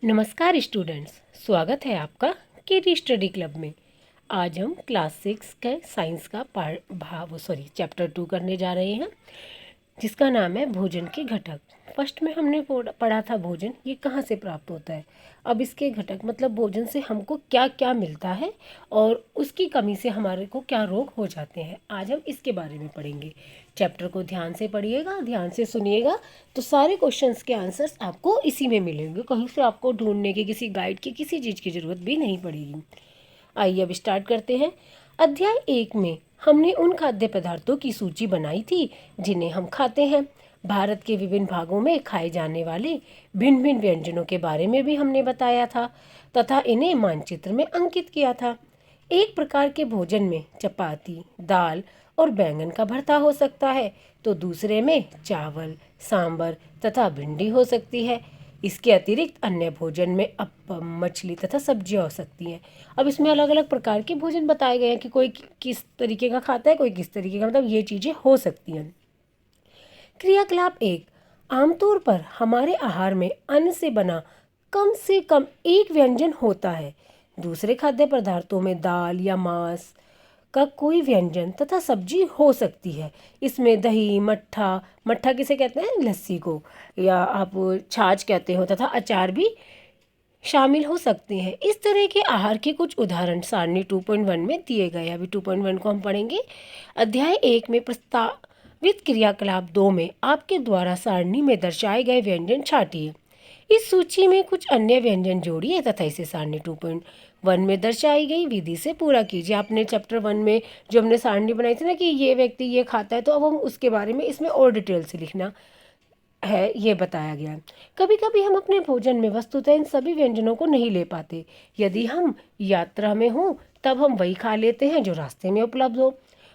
नमस्कार स्टूडेंट्स, स्वागत है आपका केटी स्टडी क्लब में। आज हम क्लास 6 के साइंस का चैप्टर 2 करने जा रहे हैं, जिसका नाम है भोजन के घटक। फर्स्ट में हमने पढ़ा था भोजन ये कहाँ से प्राप्त होता है। अब इसके घटक मतलब भोजन से हमको क्या क्या मिलता है और उसकी कमी से हमारे को क्या रोग हो जाते हैं। आज हम इसके बारे में पढ़ेंगे। चैप्टर को ध्यान से पढ़िएगा, ध्यान से सुनिएगा, तो सारे क्वेश्चंस के आंसर्स आपको इसी में मिलेंगे। कहीं से आपको ढूंढने की, किसी गाइड की, किसी चीज़ की ज़रूरत भी नहीं पड़ेगी। आइए अब स्टार्ट करते हैं। अध्याय 1 में हमने उन खाद्य पदार्थों की सूची बनाई थी जिन्हें हम खाते हैं। भारत के विभिन्न भागों में खाए जाने वाले भिन्न भिन्न व्यंजनों के बारे में भी हमने बताया था तथा इन्हें मानचित्र में अंकित किया था। एक प्रकार के भोजन में चपाती, दाल और बैंगन का भरता हो सकता है, तो दूसरे में चावल, सांभर तथा भिंडी हो सकती है। इसके अतिरिक्त अन्य भोजन में अप्पम, मछली तथा सब्जियां हो सकती हैं। अब इसमें अलग अलग प्रकार के भोजन बताए गए हैं कि कोई किस तरीके का खाता है, कोई किस तरीके का, मतलब ये चीज़ें हो सकती हैं। क्रियाकलाप 1। आमतौर पर हमारे आहार में अन्न से कम एक व्यंजन होता है। दूसरे खाद्य पदार्थों में दाल या मांस का कोई व्यंजन तथा सब्जी हो सकती है। इसमें दही, मट्ठा, मट्ठा किसे कहते हैं, लस्सी को, या आप छाछ कहते हो, तथा अचार भी शामिल हो सकते हैं। इस तरह के आहार के कुछ उदाहरण सारणी 2.1 में दिए गए हैं। अभी 2.1 को हम पढ़ेंगे। अध्याय 1 में प्रस्तावित क्रियाकलाप 2 में आपके द्वारा सारणी में दर्शाए गए व्यंजन छाटिए। इस सूची में कुछ अन्य व्यंजन जोड़िए तथा इसे सारणी 2.1 में दर्शाई गई विधि से पूरा कीजिए। आपने चैप्टर 1 में जो हमने सारणी बनाई थी ना कि ये व्यक्ति ये खाता है, तो अब हम उसके बारे में इसमें और डिटेल से लिखना है, ये बताया गया है। कभी कभी हम अपने भोजन में वस्तुतः इन सभी व्यंजनों को नहीं ले पाते। यदि हम यात्रा में हों तब हम वही खा लेते हैं जो रास्ते में उपलब्ध हो।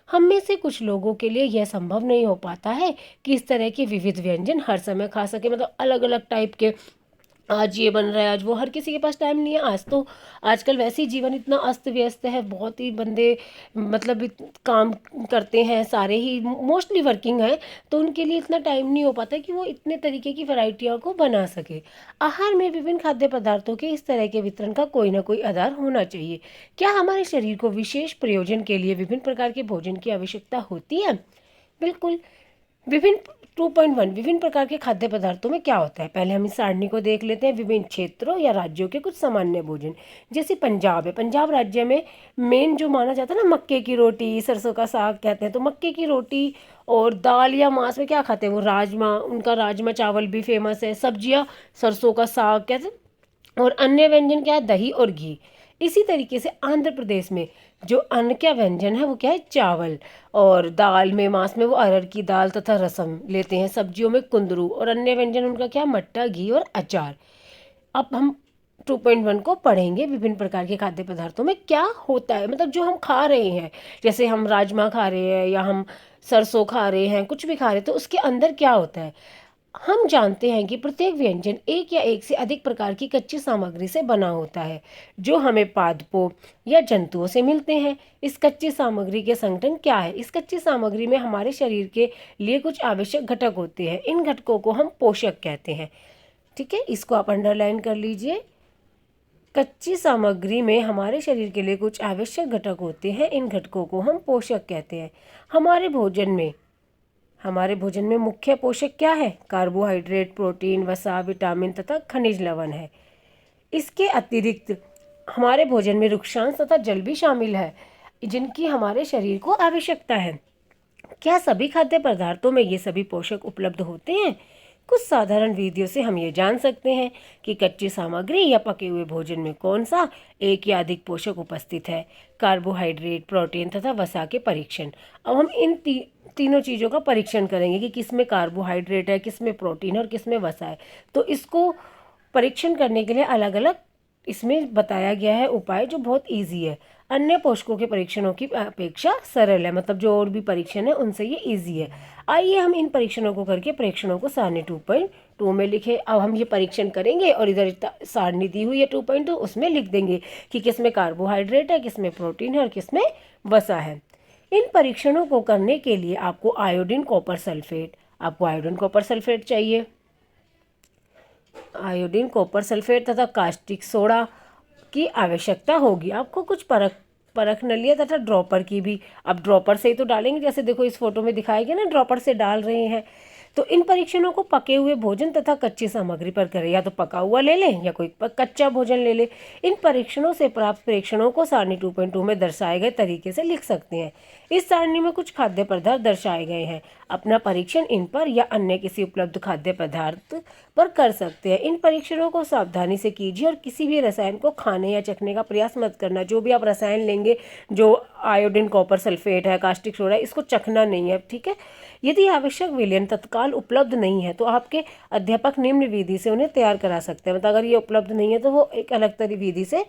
हम में से कुछ लोगों के लिए यह संभव नहीं हो पाता है कि इस तरह के विविध व्यंजन हर समय खा सके, मतलब अलग अलग टाइप के। आज ये बन रहा है, आज वो, हर किसी के पास टाइम नहीं है। आज तो आजकल वैसे ही जीवन इतना अस्त व्यस्त है, बहुत ही बंदे मतलब काम करते हैं, सारे ही मोस्टली वर्किंग हैं, तो उनके लिए इतना टाइम नहीं हो पाता कि वो इतने तरीके की वैरायटियों को बना सके। आहार में विभिन्न खाद्य पदार्थों के इस तरह के वितरण का कोई ना कोई आधार होना चाहिए। क्या हमारे शरीर को विशेष प्रयोजन के लिए विभिन्न प्रकार के भोजन की आवश्यकता होती है? बिल्कुल। विभिन्न 2.1 विभिन्न प्रकार के खाद्य पदार्थों में क्या होता है। पहले हम इस सारणी को देख लेते हैं। विभिन्न क्षेत्रों या राज्यों के कुछ सामान्य भोजन, जैसे पंजाब है। पंजाब राज्य में मेन जो माना जाता है ना, मक्के की रोटी, सरसों का साग कहते हैं, तो मक्के की रोटी और दाल या मांस में क्या खाते हैं, वो राजमा, उनका राजमा चावल भी फेमस है। सब्जियां सरसों का साग कहते हैं, और अन्य व्यंजन क्या है, दही और घी। इसी तरीके से आंध्र प्रदेश में जो अन्न का व्यंजन है वो क्या है, चावल, और दाल में, मांस में वो अरहर की दाल तथा रसम लेते हैं। सब्जियों में कुंदरू, और अन्य व्यंजन उनका क्या, मट्ठा, घी और अचार। अब हम 2.1 को पढ़ेंगे। विभिन्न प्रकार के खाद्य पदार्थों में क्या होता है, मतलब जो हम खा रहे हैं, जैसे हम राजमा खा रहे हैं या हम सरसों खा रहे हैं, कुछ भी खा रहे हैं, तो उसके अंदर क्या होता है। हम जानते हैं कि प्रत्येक व्यंजन एक या एक से अधिक प्रकार की कच्ची सामग्री से बना होता है, जो हमें पादपों या जंतुओं से मिलते हैं। इस कच्ची सामग्री के संगठन क्या है। इस कच्ची सामग्री में हमारे शरीर के लिए कुछ आवश्यक घटक होते हैं। इन घटकों को हम पोषक कहते हैं। ठीक है, इसको आप अंडरलाइन कर लीजिए। कच्ची सामग्री में हमारे शरीर के लिए कुछ आवश्यक घटक होते हैं। इन घटकों को हम पोषक कहते हैं। हमारे भोजन में मुख्य पोषक क्या है, कार्बोहाइड्रेट, प्रोटीन, वसा, विटामिन तथा खनिज लवण है। इसके अतिरिक्त हमारे भोजन में वृक्षांश तथा जल भी शामिल है, जिनकी हमारे शरीर को आवश्यकता है। क्या सभी खाद्य पदार्थों में ये सभी पोषक उपलब्ध होते हैं? कुछ साधारण विधियों से हम ये जान सकते हैं कि कच्ची सामग्री या पके हुए भोजन में कौन सा एक या अधिक पोषक उपस्थित है। कार्बोहाइड्रेट, प्रोटीन तथा वसा के परीक्षण। अब हम इन तीनों चीज़ों का परीक्षण करेंगे कि किस में कार्बोहाइड्रेट है, किस में प्रोटीन और किस में वसा है। तो इसको परीक्षण करने के लिए अलग अलग इसमें बताया गया है उपाय, जो बहुत ईजी है। अन्य पोषकों के परीक्षणों की अपेक्षा सरल है, मतलब जो और भी परीक्षण है उनसे ये ईजी है। आइए हम इन परीक्षणों को करके परीक्षणों को सारणी 2.2 में लिखे। अब हम ये परीक्षण करेंगे और इधर सारणी दी हुई है 2.2, उसमें लिख देंगे कि किस में कार्बोहाइड्रेट है, किस में प्रोटीन है और किस में वसा है। इन परीक्षणों को करने के लिए आपको आयोडीन कॉपर सल्फेट चाहिए। आयोडीन, कॉपर सल्फेट तथा कास्टिक सोडा की आवश्यकता होगी। आपको कुछ परख नलिया तथा ड्रॉपर की भी, अब ड्रॉपर से ही तो डालेंगे, जैसे देखो इस फोटो में दिखाया गया ना, ड्रॉपर से डाल रहे हैं। तो इन परीक्षणों को पके हुए भोजन तथा कच्ची सामग्री पर करें, या तो पका हुआ ले लें या कोई कच्चा भोजन ले लें। इन परीक्षणों से प्राप्त प्रेक्षणों को सारणी 2.2 में दर्शाए गए तरीके से लिख सकते हैं। इस सारणी में कुछ खाद्य पदार्थ दर्शाए गए हैं। अपना परीक्षण इन पर या अन्य किसी उपलब्ध खाद्य पदार्थ पर कर सकते हैं। इन परीक्षणों को सावधानी से कीजिए और किसी भी रसायन को खाने या चखने का प्रयास मत करना। जो भी आप रसायन लेंगे, जो आयोडीन, कॉपर सल्फेट है, कास्टिक सोडा है, इसको चखना नहीं है, ठीक है। यदि आवश्यक विलयन तत्काल उपलब्ध नहीं है तो आपके अध्यापक निम्न विधि से उन्हें तैयार करा सकते हैं। मतलब अगर ये उपलब्ध नहीं है तो वो एक अलग तरह विधि से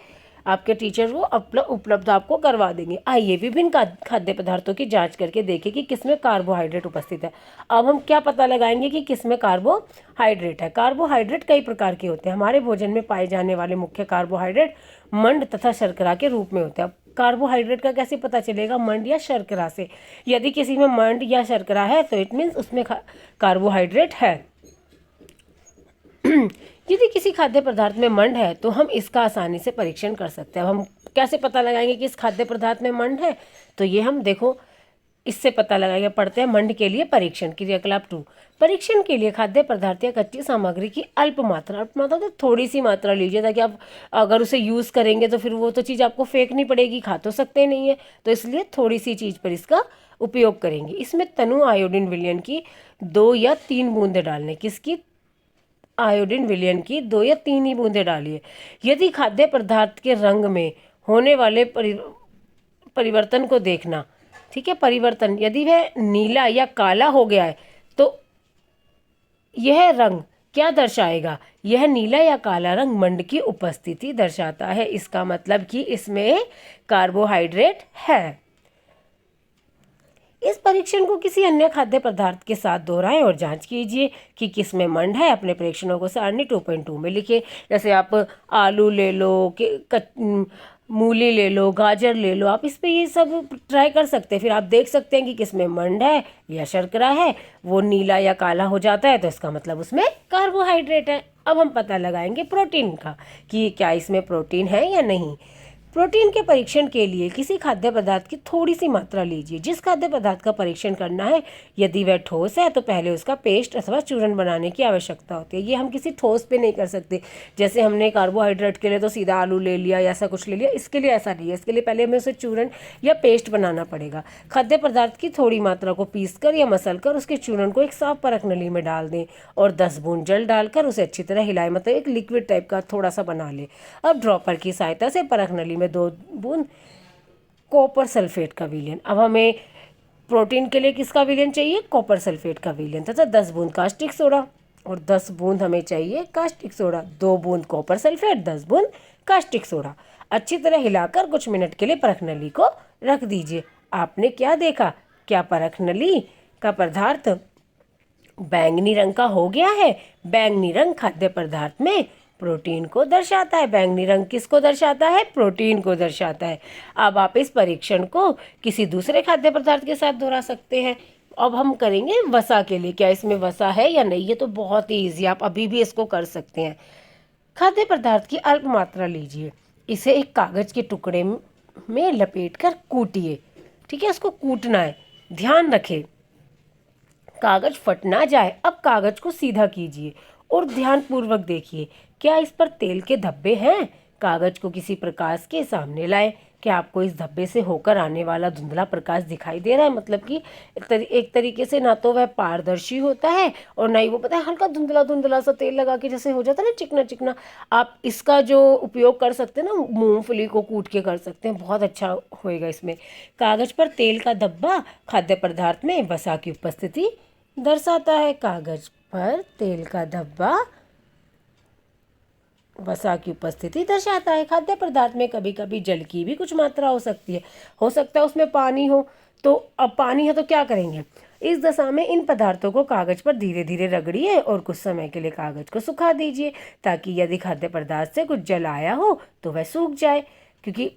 आपके टीचर वो उपलब्ध आपको करवा देंगे। आइए विभिन्न खाद्य पदार्थों की जांच करके देखें कि किसमें कार्बोहाइड्रेट उपस्थित है। अब हम क्या पता लगाएंगे कि किसमें कार्बोहाइड्रेट है। कार्बोहाइड्रेट कई प्रकार के होते हैं। हमारे भोजन में पाए जाने वाले मुख्य कार्बोहाइड्रेट मंड तथा शर्करा के रूप में होते हैं। कार्बोहाइड्रेट का कैसे पता चलेगा? मंड या शर्करा से। यदि किसी में मंड या शर्करा है तो इट मीन्स उसमें कार्बोहाइड्रेट है। यदि किसी खाद्य पदार्थ में मंड है तो हम इसका आसानी से परीक्षण कर सकते हैं। अब हम कैसे पता लगाएंगे कि इस खाद्य पदार्थ में मंड है? तो ये हम देखो इससे पता लगाएंगे। पढ़ते हैं मंड के लिए परीक्षण, क्रियाकलाप 2। परीक्षण के लिए खाद्य पदार्थ या कच्ची सामग्री की अल्प मात्रा तो थोड़ी सी मात्रा लीजिए, ताकि आप अगर उसे यूज़ करेंगे तो फिर वो तो चीज़ आपको फेंकनी पड़ेगी, खा तो सकते नहीं है, तो इसलिए थोड़ी सी चीज़ पर इसका उपयोग करेंगे। इसमें तनु आयोडीन विलयन की 2 या 3 बूंदें डालने। किसकी? आयोडीन विलयन की 2 या 3 ही बूंदें डालिए। यदि खाद्य पदार्थ के रंग में होने वाले परिवर्तन को देखना, ठीक है, परिवर्तन यदि वह नीला या काला हो गया है तो यह रंग क्या दर्शाएगा? यह नीला या काला रंग मंड की उपस्थिति दर्शाता है। इसका मतलब कि इसमें कार्बोहाइड्रेट है। इस परीक्षण को किसी अन्य खाद्य पदार्थ के साथ दोहराएं और जांच कीजिए कि किसमें मंड है। अपने परीक्षणों को सारणी 2.2 में लिखिए। जैसे आप आलू ले लो, मूली ले लो, गाजर ले लो, आप इस पे ये सब ट्राई कर सकते हैं। फिर आप देख सकते हैं कि किसमें मंड है या शर्करा है। वो नीला या काला हो जाता है तो इसका मतलब उसमें कार्बोहाइड्रेट है। अब हम पता लगाएंगे प्रोटीन का कि क्या इसमें प्रोटीन है या नहीं। प्रोटीन के परीक्षण के लिए किसी खाद्य पदार्थ की थोड़ी सी मात्रा लीजिए। जिस खाद्य पदार्थ का परीक्षण करना है, यदि वह ठोस है तो पहले उसका पेस्ट अथवा चूर्ण बनाने की आवश्यकता होती है। ये हम किसी ठोस पे नहीं कर सकते। जैसे हमने कार्बोहाइड्रेट के लिए तो सीधा आलू ले लिया या ऐसा कुछ ले लिया, इसके लिए ऐसा नहीं है। इसके लिए पहले हमें उसे चूर्ण या पेस्ट बनाना पड़ेगा। खाद्य पदार्थ की थोड़ी मात्रा को पीसकर या मसलकर उसके चूर्ण को एक साफ परख नली में डाल दें और 10 बूंद जल डालकर उसे अच्छी तरह हिलाएं, मतलब एक लिक्विड टाइप का थोड़ा सा बना ले। अब ड्रॉपर की सहायता से परख नली में 2 बूंद कॉपर सल्फेट का विलयन। अब हमें प्रोटीन के लिए किसका विलयन चाहिए? कॉपर सल्फेट का विलयन तथा 10 बूंद कास्टिक सोडा, और 10 बूंद हमें चाहिए कास्टिक सोडा। 2 बूंद कॉपर सल्फेट, 10 बूंद कास्टिक सोडा। अच्छी तरह हिलाकर कुछ मिनट के लिए परख नली को रख दीजिए। आपने क्या देखा? क्या परख नली का पदार्थ बैंगनी रंग का हो गया है? बैंगनी रंग खाद्य पदार्थ में प्रोटीन को दर्शाता है। बैंगनी रंग किसको दर्शाता है? प्रोटीन को दर्शाता है। अब आप इस परीक्षण को किसी दूसरे खाद्य पदार्थ के साथ दोहरा सकते हैं। अब हम करेंगे वसा के लिए। क्या इसमें वसा है या नहीं? ये तो बहुत ही ईजी, आप अभी भी इसको कर सकते हैं। खाद्य पदार्थ की अल्प मात्रा लीजिए, इसे एक कागज के टुकड़े में लपेटकर कूटिए। ठीक है, इसको कूटना है, ध्यान रखें कागज फट ना जाए। अब कागज को सीधा कीजिए और ध्यानपूर्वक देखिए, क्या इस पर तेल के धब्बे हैं? कागज को किसी प्रकाश के सामने लाएं। क्या आपको इस धब्बे से होकर आने वाला धुंधला प्रकाश दिखाई दे रहा है? मतलब कि एक तरीके से ना तो वह पारदर्शी होता है और ना ही वो, पता है, हल्का धुंधला धुंधला सा तेल लगा के जैसे हो जाता है ना, चिकना चिकना। आप इसका जो उपयोग कर सकते हैं ना, मूंगफली को कूट के कर सकते हैं, बहुत अच्छा होएगा इसमें। कागज पर तेल का धब्बा खाद्य पदार्थ में वसा की उपस्थिति दर्शाता है। कागज पर तेल का धब्बा वसा की उपस्थिति दर्शाता है। खाद्य पदार्थ में कभी कभी जल की भी कुछ मात्रा हो सकती है। हो सकता है उसमें पानी हो, तो अब पानी है तो क्या करेंगे? इस दशा में इन पदार्थों को कागज पर धीरे धीरे रगड़िए और कुछ समय के लिए कागज को सुखा दीजिए, ताकि यदि खाद्य पदार्थ से कुछ जल आया हो तो वह सूख जाए। क्योंकि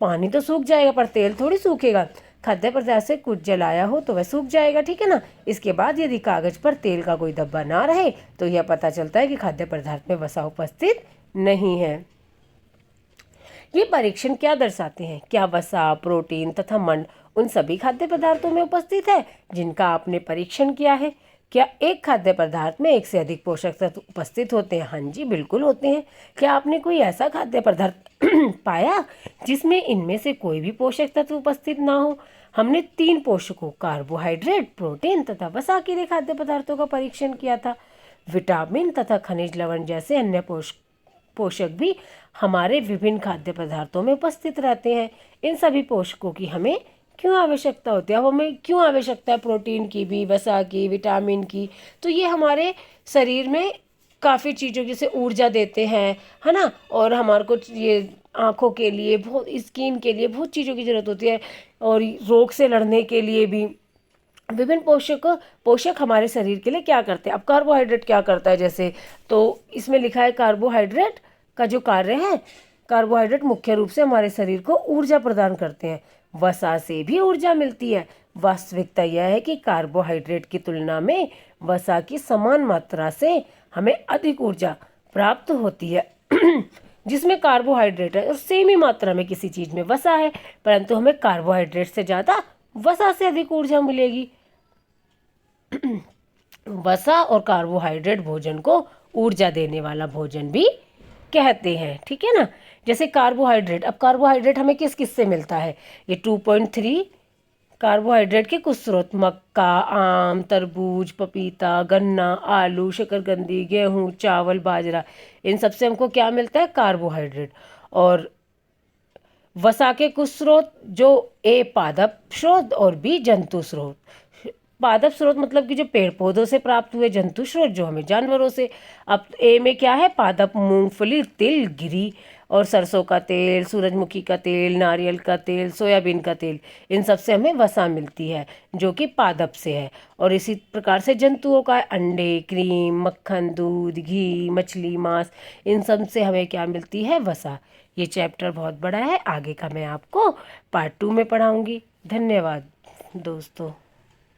पानी तो सूख जाएगा पर तेल थोड़ी सूखेगा। खाद्य पदार्थ से कुछ जलाया हो तो वह सूख जाएगा, ठीक है ना। इसके बाद यदि कागज पर तेल का कोई धब्बा ना रहे तो यह पता चलता है कि खाद्य पदार्थ में वसा उपस्थित नहीं है। ये परीक्षण क्या दर्शाते हैं? क्या वसा, प्रोटीन तथा मंड उन सभी खाद्य पदार्थों में उपस्थित है जिनका आपने परीक्षण किया है? क्या एक खाद्य पदार्थ में एक से अधिक पोषक तत्व उपस्थित होते हैं? हाँ जी, बिल्कुल होते हैं। क्या आपने कोई ऐसा खाद्य पदार्थ पाया जिसमें इनमें से कोई भी पोषक तत्व उपस्थित ना हो? हमने 3 पोषकों कार्बोहाइड्रेट, प्रोटीन तथा वसा के लिए खाद्य पदार्थों का परीक्षण किया था। विटामिन तथा खनिज लवण जैसे अन्य पोषक भी हमारे विभिन्न खाद्य पदार्थों में उपस्थित रहते हैं। इन सभी पोषकों की हमें क्यों आवश्यकता होती है? अब हमें क्यों आवश्यकता है प्रोटीन की भी, वसा की, विटामिन की? तो ये हमारे शरीर में काफ़ी चीज़ों जैसे ऊर्जा देते हैं, है ना। और हमारे को ये आँखों के लिए, बहुत स्किन के लिए बहुत चीज़ों की ज़रूरत होती है, और रोग से लड़ने के लिए भी विभिन्न पोषक हमारे शरीर के लिए क्या करते हैं। अब कार्बोहाइड्रेट क्या करता है, जैसे तो इसमें लिखा है कार्बोहाइड्रेट का जो कार्य है, कार्बोहाइड्रेट मुख्य रूप से हमारे शरीर को ऊर्जा प्रदान करते हैं। वसा से भी ऊर्जा मिलती है। वास्तविकता यह है कि कार्बोहाइड्रेट की तुलना में वसा की समान मात्रा से हमें अधिक ऊर्जा प्राप्त होती है। जिसमें कार्बोहाइड्रेट है और सेम ही मात्रा में किसी चीज़ में वसा है, परंतु हमें कार्बोहाइड्रेट से ज़्यादा वसा से अधिक ऊर्जा मिलेगी। वसा और कार्बोहाइड्रेट भोजन को ऊर्जा देने वाला भोजन भी कहते हैं, ठीक है ना। जैसे कार्बोहाइड्रेट, अब कार्बोहाइड्रेट हमें किस किस से मिलता है? ये 2.3 कार्बोहाइड्रेट के कुछ स्रोत मक्का, आम, तरबूज, पपीता, गन्ना, आलू, शकरकंदी, गेहूँ, चावल, बाजरा, इन सब से हमको क्या मिलता है? कार्बोहाइड्रेट। और वसा के कुछ स्रोत जो ए पादप स्रोत और बी जंतु स्रोत। पादप स्रोत मतलब कि जो पेड़ पौधों से प्राप्त हुए, जंतु स्रोत जो हमें जानवरों से। अब ए में क्या है? पादप, मूंगफली, तिल, गिरी और सरसों का तेल, सूरजमुखी का तेल, नारियल का तेल, सोयाबीन का तेल, इन सब से हमें वसा मिलती है जो कि पादप से है। और इसी प्रकार से जंतुओं का अंडे, क्रीम, मक्खन, दूध, घी, मछली, मांस, इन सब से हमें क्या मिलती है? वसा। ये चैप्टर बहुत बड़ा है, आगे का मैं आपको पार्ट 2 में पढ़ाऊंगी। धन्यवाद दोस्तों।